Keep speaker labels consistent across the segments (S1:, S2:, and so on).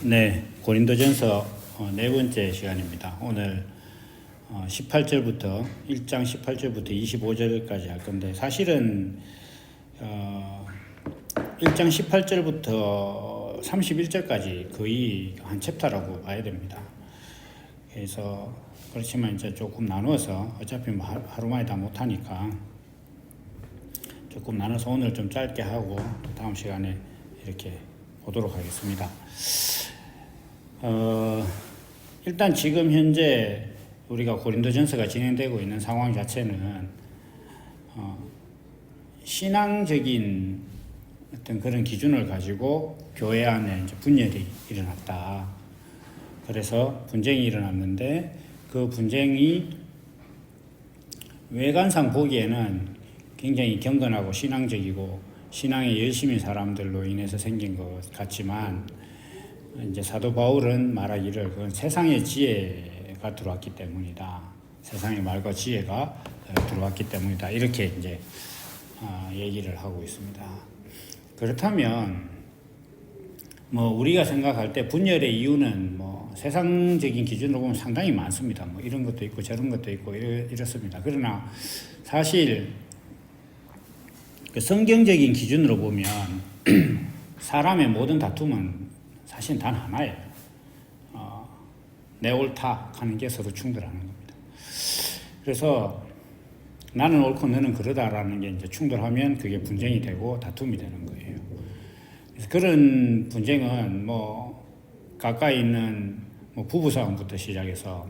S1: 네, 고린도전서 네 번째 시간입니다. 오늘 18절부터 1장 18절부터 25절까지 할 건데 사실은 1장 18절부터 31절까지 거의 한 챕터라고 봐야 됩니다. 그래서 그렇지만 이제 조금 나누어서 어차피 뭐 하루 만에 다 못하니까 조금 나눠서 오늘 좀 짧게 하고 또 다음 시간에 이렇게 보도록 하겠습니다. 일단 지금 현재 우리가 고린도전서가 진행되고 있는 상황 자체는 신앙적인 어떤 그런 기준을 가지고 교회 안에 이제 분열이 일어났다. 그래서 분쟁이 일어났는데 그 분쟁이 외관상 보기에는 굉장히 경건하고 신앙적이고 신앙에 열심인 사람들로 인해서 생긴 것 같지만 이제 사도 바울은 말하기를 그건 세상의 지혜가 들어왔기 때문이다. 세상의 말과 지혜가 들어왔기 때문이다. 이렇게 이제 얘기를 하고 있습니다. 그렇다면 뭐 우리가 생각할 때 분열의 이유는 뭐 세상적인 기준으로 보면 상당히 많습니다. 뭐 이런 것도 있고 저런 것도 있고 이렇습니다. 그러나 사실 그 성경적인 기준으로 보면 사람의 모든 다툼은 사실 단 하나예요. 내 옳다 하는 게 서로 충돌하는 겁니다. 그래서 나는 옳고 너는 그러다라는 게 이제 충돌하면 그게 분쟁이 되고 다툼이 되는 거예요. 그래서 그런 분쟁은 뭐 가까이 있는 뭐 부부싸움부터 시작해서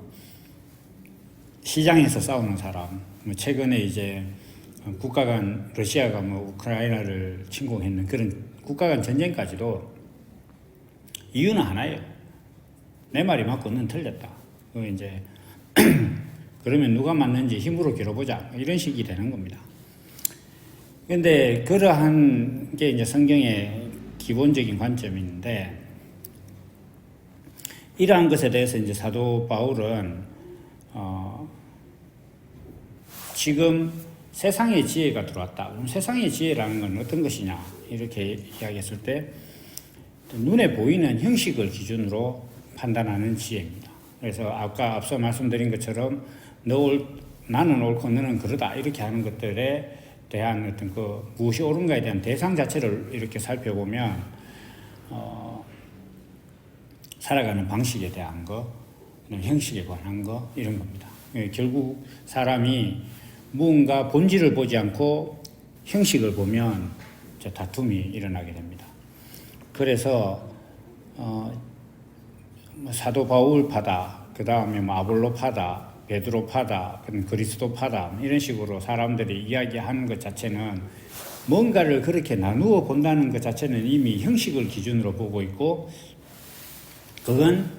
S1: 시장에서 싸우는 사람, 뭐 최근에 이제 국가 간 러시아가 뭐 우크라이나를 침공했는 그런 국가 간 전쟁까지도 이유는 하나예요. 내 말이 맞고 넌 틀렸다. 그 이제 그러면 누가 맞는지 힘으로 겨뤄보자. 이런 식이 되는 겁니다. 그런데 그러한 게 이제 성경의 기본적인 관점인데 이러한 것에 대해서 이제 사도 바울은 지금 세상의 지혜가 들어왔다. 그럼 세상의 지혜라는 건 어떤 것이냐? 이렇게 이야기했을 때 눈에 보이는 형식을 기준으로 판단하는 지혜입니다. 그래서 아까 앞서 말씀드린 것처럼 나는 옳고 너는 그러다 이렇게 하는 것들에 대한 어떤 그 무엇이 옳은가에 대한 대상 자체를 이렇게 살펴보면 살아가는 방식에 대한 거, 형식에 관한 거 이런 겁니다. 결국 사람이 무언가 본질을 보지 않고 형식을 보면 다툼이 일어나게 됩니다. 그래서 사도 바울파다, 그 다음에 뭐 아볼로파다, 베드로파다, 그리스도파다 이런 식으로 사람들이 이야기하는 것 자체는 뭔가를 그렇게 나누어 본다는 것 자체는 이미 형식을 기준으로 보고 있고 그건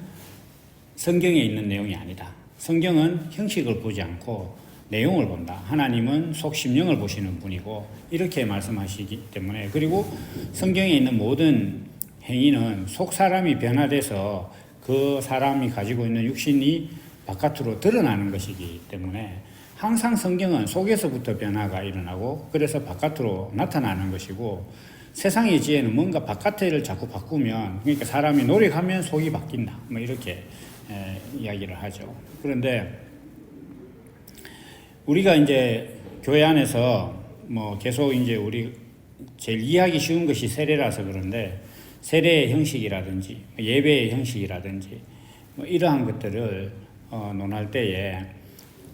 S1: 성경에 있는 내용이 아니다. 성경은 형식을 보지 않고 내용을 본다. 하나님은 속 심령을 보시는 분이고 이렇게 말씀하시기 때문에 그리고 성경에 있는 모든 행위는 속 사람이 변화돼서 그 사람이 가지고 있는 육신이 바깥으로 드러나는 것이기 때문에 항상 성경은 속에서부터 변화가 일어나고 그래서 바깥으로 나타나는 것이고 세상의 지혜는 뭔가 바깥을 자꾸 바꾸면 그러니까 사람이 노력하면 속이 바뀐다. 뭐 이렇게 이야기를 하죠. 그런데 우리가 이제 교회 안에서 뭐 계속 이제 우리 제일 이해하기 쉬운 것이 세례라서 그런데 세례의 형식이라든지 예배의 형식이라든지 뭐 이러한 것들을 논할 때에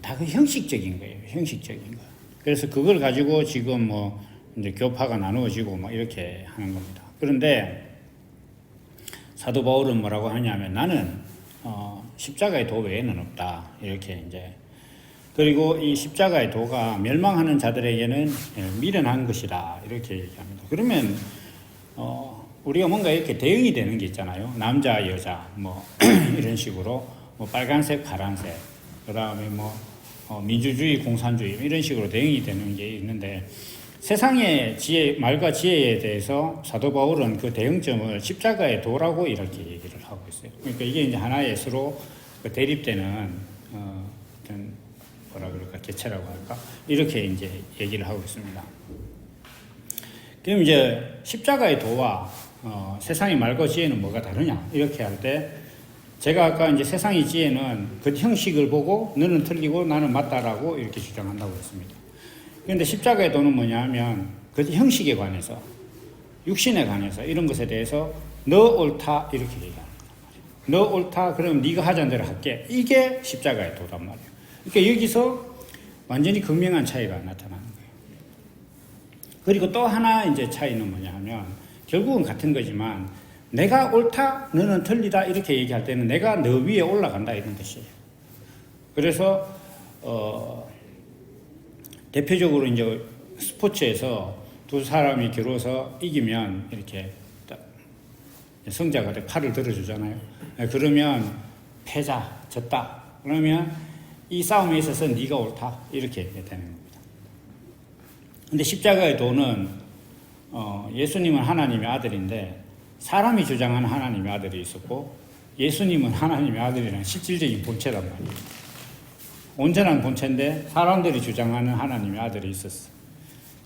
S1: 다 그 형식적인 거예요. 형식적인 거. 그래서 그걸 가지고 지금 뭐 이제 교파가 나누어지고 뭐 이렇게 하는 겁니다. 그런데 사도 바울은 뭐라고 하냐면 나는 십자가의 도 외에는 없다. 이렇게 이제 그리고 이 십자가의 도가 멸망하는 자들에게는 미련한 것이다. 이렇게 얘기합니다. 그러면 우리가 뭔가 이렇게 대응이 되는 게 있잖아요. 남자, 여자, 뭐 이런 식으로 뭐 빨간색, 파란색, 그 다음에 뭐 민주주의, 공산주의 이런 식으로 대응이 되는 게 있는데 세상의 지혜, 말과 지혜에 대해서 사도 바울은 그 대응점을 십자가의 도라고 이렇게 얘기를 하고 있어요. 그러니까 이게 이제 하나의 서로 대립되는 어떤 뭐라 그럴까 개체라고 할까 이렇게 이제 얘기를 하고 있습니다. 그럼 이제 십자가의 도와 세상이 말고 지혜는 뭐가 다르냐 이렇게 할 때 제가 아까 이제 세상의 지혜는 그 형식을 보고 너는 틀리고 나는 맞다라고 이렇게 주장한다고 했습니다. 그런데 십자가의 도는 뭐냐 하면 그 형식에 관해서 육신에 관해서 이런 것에 대해서 너 옳다 이렇게 얘기하는 거란 말이에요. 너 옳다 그럼 네가 하자는 대로 할게. 이게 십자가의 도란 말이에요. 그러니까 여기서 완전히 극명한 차이가 나타나는 거예요. 그리고 또 하나 이제 차이는 뭐냐 하면 결국은 같은 거지만 내가 옳다 너는 틀리다 이렇게 얘기할 때는 내가 너 위에 올라간다 이런 뜻이에요. 그래서 대표적으로 이제 스포츠에서 두 사람이 겨루어서 이기면 이렇게 승자가 팔을 들어주잖아요. 그러면 패자, 졌다. 그러면 이 싸움에 있어서 네가 옳다. 이렇게 되는 겁니다. 근데 십자가의 도는 예수님은 하나님의 아들인데 사람이 주장하는 하나님의 아들이 있었고 예수님은 하나님의 아들이라는 실질적인 본체란 말이에요. 온전한 본체인데 사람들이 주장하는 하나님의 아들이 있었어.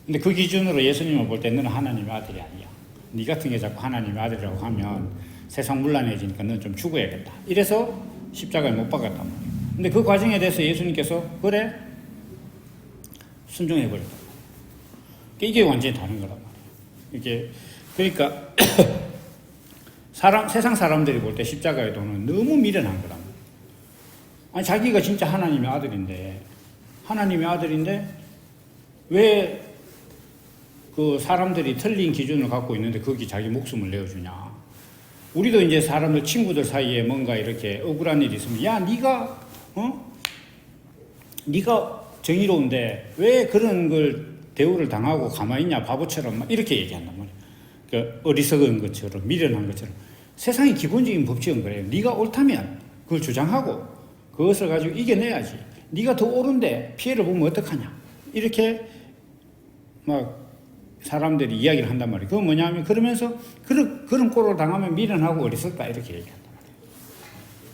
S1: 근데 그 기준으로 예수님을 볼 때 너는 하나님의 아들이 아니야. 네 같은 게 자꾸 하나님의 아들이라고 하면 세상 문란해지니까 너는 좀 죽어야겠다. 이래서 십자가에 못 박았단 말이에요. 근데 그 과정에 대해서 예수님께서 그래 순종해버렸다. 이게 완전히 다른 거란 말이에요. 이게 그러니까 세상 사람들이 볼 때 십자가의 도는 너무 미련한 거란 말이에요. 아니 자기가 진짜 하나님의 아들인데 왜 그 사람들이 틀린 기준을 갖고 있는데 거기 자기 목숨을 내어주냐. 우리도 이제 사람들 친구들 사이에 뭔가 이렇게 억울한 일이 있으면 야 네가 정의로운데 왜 그런 걸 대우를 당하고 가만히 있냐 바보처럼 막 이렇게 얘기한단 말이에요. 그 어리석은 것처럼 미련한 것처럼 세상의 기본적인 법칙은 그래요. 네가 옳다면 그걸 주장하고 그것을 가지고 이겨내야지. 네가 더 옳은데 피해를 보면 어떡하냐. 이렇게 막 사람들이 이야기를 한단 말이에요. 그건 뭐냐면 그러면서 그런 꼴을 당하면 미련하고 어리석다 이렇게 얘기한단 말이에요.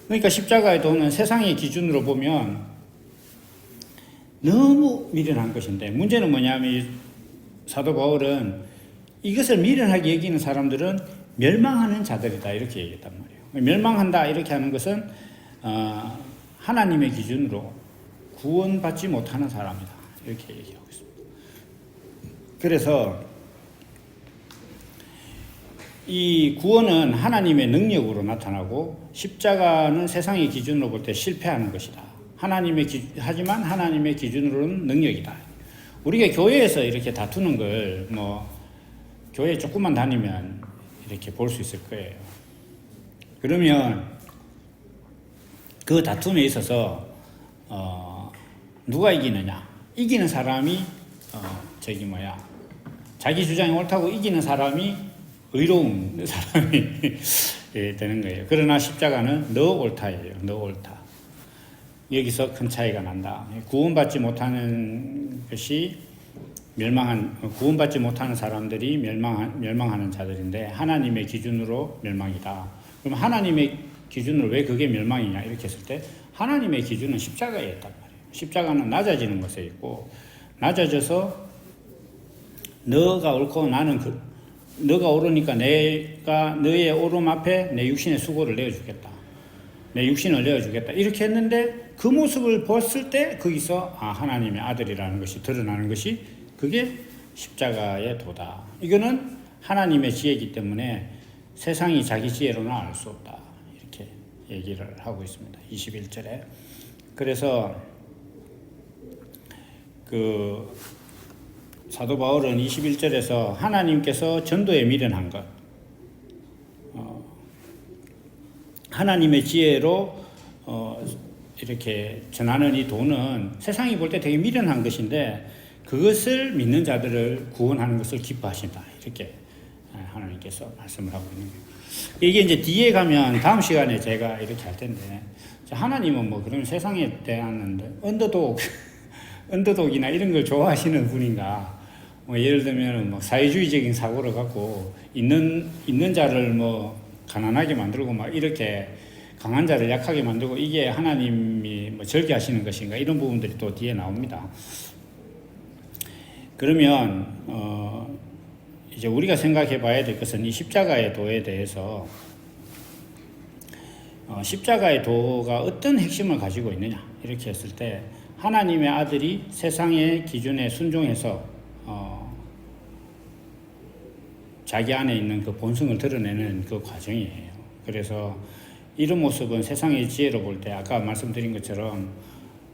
S1: 그러니까 십자가의 도는 세상의 기준으로 보면 너무 미련한 것인데 문제는 뭐냐면 이 사도 바울은 이것을 미련하게 여기는 사람들은 멸망하는 자들이다 이렇게 얘기했단 말이에요. 멸망한다 이렇게 하는 것은 하나님의 기준으로 구원받지 못하는 사람이다 이렇게 얘기하고 있습니다. 그래서 이 구원은 하나님의 능력으로 나타나고 십자가는 세상의 기준으로 볼 때 실패하는 것이다. 하지만 하나님의 기준으로는 능력이다. 우리가 교회에서 이렇게 다투는 걸 교회 조금만 다니면 이렇게 볼 수 있을 거예요. 그러면 그 다툼에 있어서 누가 이기느냐? 이기는 사람이 자기 주장이 옳다고 이기는 사람이 의로운 사람이 되는 거예요. 그러나 십자가는 너 옳다예요. 너 옳다. 여기서 큰 차이가 난다. 구원받지 못하는 것이 구원받지 못하는 사람들이 멸망하는 자들인데 하나님의 기준으로 멸망이다. 그럼 하나님의 기준으로 왜 그게 멸망이냐 이렇게 했을 때 하나님의 기준은 십자가에 있단 말이에요. 십자가는 낮아지는 것에 있고 낮아져서 너가 옳고 나는 너가 옳으니까 내가 너의 옳음 앞에 내 육신의 수고를 내어주겠다. 내 육신을 내어주겠다. 이렇게 했는데 그 모습을 봤을 때 거기서 하나님의 아들이라는 것이 드러나는 것이 그게 십자가의 도다. 이거는 하나님의 지혜이기 때문에 세상이 자기 지혜로는 알 수 없다. 이렇게 얘기를 하고 있습니다. 21절에. 그래서 사도 바울은 21절에서 하나님께서 전도에 미련한 것, 하나님의 지혜로 이렇게 전하는 이 도는 세상이 볼 때 되게 미련한 것인데 그것을 믿는 자들을 구원하는 것을 기뻐하신다. 이렇게 하나님께서 말씀을 하고 있는 거예요. 이게 이제 뒤에 가면 다음 시간에 제가 이렇게 할 텐데 하나님은 그런 세상에 대한 언더독이나 이런 걸 좋아하시는 분인가? 예를 들면 사회주의적인 사고를 갖고 있는 자를 가난하게 만들고 이렇게 강한 자를 약하게 만들고 이게 하나님이 절개하시는 것인가 이런 부분들이 또 뒤에 나옵니다. 그러면 이제 우리가 생각해 봐야 될 것은 이 십자가의 도에 대해서 십자가의 도가 어떤 핵심을 가지고 있느냐 이렇게 했을 때 하나님의 아들이 세상의 기준에 순종해서 자기 안에 있는 그 본성을 드러내는 그 과정이에요. 그래서 이런 모습은 세상의 지혜로 볼 때 아까 말씀드린 것처럼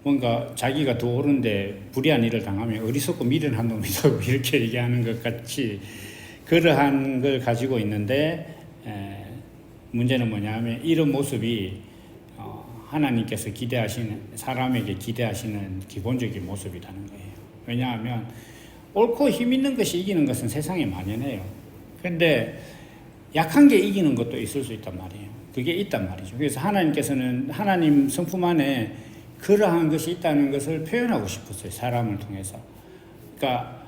S1: 뭔가 자기가 더 옳은데 불의한 일을 당하면 어리석고 미련한 놈이라고 이렇게 얘기하는 것 같이 그러한 걸 가지고 있는데 문제는 뭐냐면 이런 모습이 하나님께서 기대하시는 사람에게 기대하시는 기본적인 모습이라는 거예요. 왜냐하면 옳고 힘 있는 것이 이기는 것은 세상에 만연해요. 그런데 약한 게 이기는 것도 있을 수 있단 말이에요. 그게 있단 말이죠. 그래서 하나님께서는 하나님 성품 안에 그러한 것이 있다는 것을 표현하고 싶었어요. 사람을 통해서. 그러니까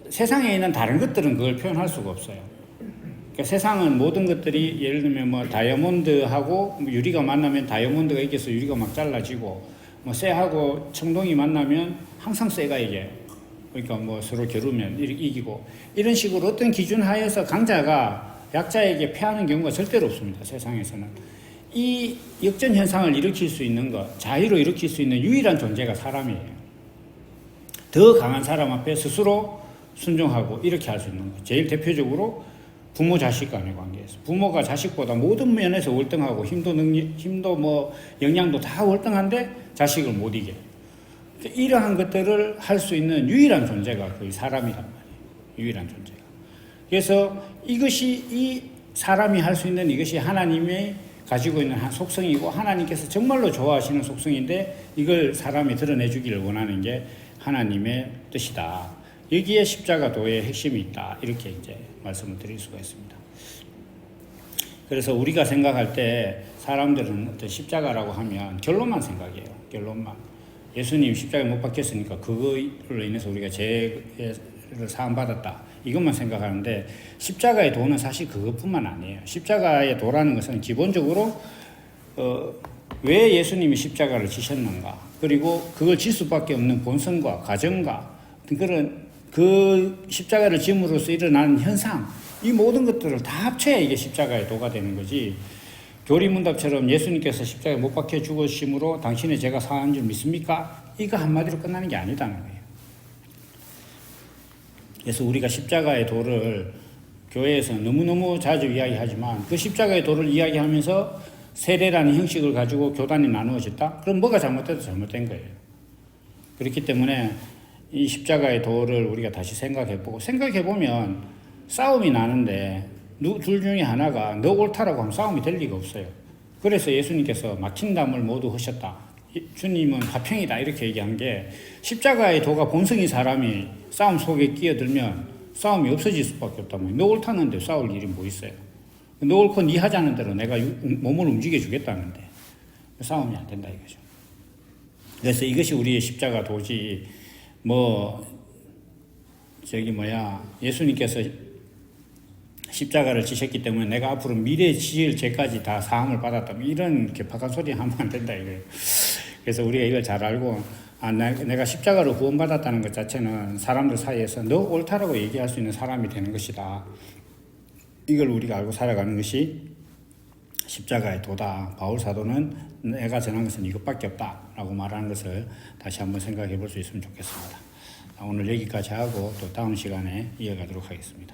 S1: 세상에 있는 다른 것들은 그걸 표현할 수가 없어요. 그러니까 세상은 모든 것들이 예를 들면 뭐 다이아몬드하고 유리가 만나면 다이아몬드가 이겨서 유리가 막 잘라지고 뭐 쇠하고 청동이 만나면 항상 쇠가 이겨요. 그러니까 뭐 서로 겨루면 이기고 이런 식으로 어떤 기준 하에서 강자가 약자에게 패하는 경우가 절대로 없습니다. 세상에서는. 이 역전 현상을 일으킬 수 있는 것, 자유로 일으킬 수 있는 유일한 존재가 사람이에요. 더 강한 사람 앞에 스스로 순종하고 이렇게 할 수 있는 것. 제일 대표적으로 부모 자식 간의 관계에서 부모가 자식보다 모든 면에서 월등하고 힘도 뭐 역량도 다 월등한데 자식을 못 이겨요. 이러한 것들을 할 수 있는 유일한 존재가 거의 사람이란 말이에요. 유일한 존재가. 그래서 이것이 이 사람이 할 수 있는 이것이 하나님의 가지고 있는 한 속성이고 하나님께서 정말로 좋아하시는 속성인데 이걸 사람이 드러내 주기를 원하는 게 하나님의 뜻이다. 여기에 십자가도의 핵심이 있다. 이렇게 이제 말씀을 드릴 수가 있습니다. 그래서 우리가 생각할 때 사람들은 어떤 십자가라고 하면 결론만 생각해요. 결론만. 예수님 십자가에 못 박혔으니까 그거로 인해서 우리가 죄를 사함받았다. 이것만 생각하는데 십자가의 도는 사실 그것뿐만 아니에요. 십자가의 도라는 것은 기본적으로 왜 예수님이 십자가를 지셨는가 그리고 그걸 질 수밖에 없는 본성과 과정과 그런 그 십자가를 짐으로써 일어나는 현상 이 모든 것들을 다 합쳐야 이게 십자가의 도가 되는 거지. 교리문답처럼 예수님께서 십자가에 못 박혀 죽으심으로 당신의 죄가 사한 줄 믿습니까? 이거 한마디로 끝나는 게 아니다는 거예요. 그래서 우리가 십자가의 도를 교회에서 너무너무 자주 이야기하지만 그 십자가의 도를 이야기하면서 세례라는 형식을 가지고 교단이 나누어졌다? 그럼 뭐가 잘못돼도 잘못된 거예요. 그렇기 때문에 이 십자가의 도를 우리가 다시 생각해보면 싸움이 나는데 둘 중에 하나가 너 옳다라고 하면 싸움이 될 리가 없어요. 그래서 예수님께서 막힌 담을 모두 하셨다. 주님은 화평이다 이렇게 얘기한 게 십자가의 도가 본성인 사람이 싸움 속에 끼어들면 싸움이 없어질 수밖에 없다면 너 옳다는데 싸울 일이 뭐 있어요. 너 옳고 네 하자는 대로 내가 몸을 움직여 주겠다는데 싸움이 안 된다 이거죠. 그래서 이것이 우리의 십자가 도지 예수님께서 십자가를 지셨기 때문에 내가 앞으로 미래에 지을 죄까지 다 사함을 받았다 이런 개팍한 소리 하면 안 된다 이거예요. 그래서 우리가 이걸 잘 알고 내가 십자가로 구원받았다는 것 자체는 사람들 사이에서 너 옳다라고 얘기할 수 있는 사람이 되는 것이다. 이걸 우리가 알고 살아가는 것이 십자가의 도다. 바울 사도는 내가 전한 것은 이것밖에 없다라고 말하는 것을 다시 한번 생각해 볼 수 있으면 좋겠습니다. 오늘 여기까지 하고 또 다음 시간에 이어가도록 하겠습니다.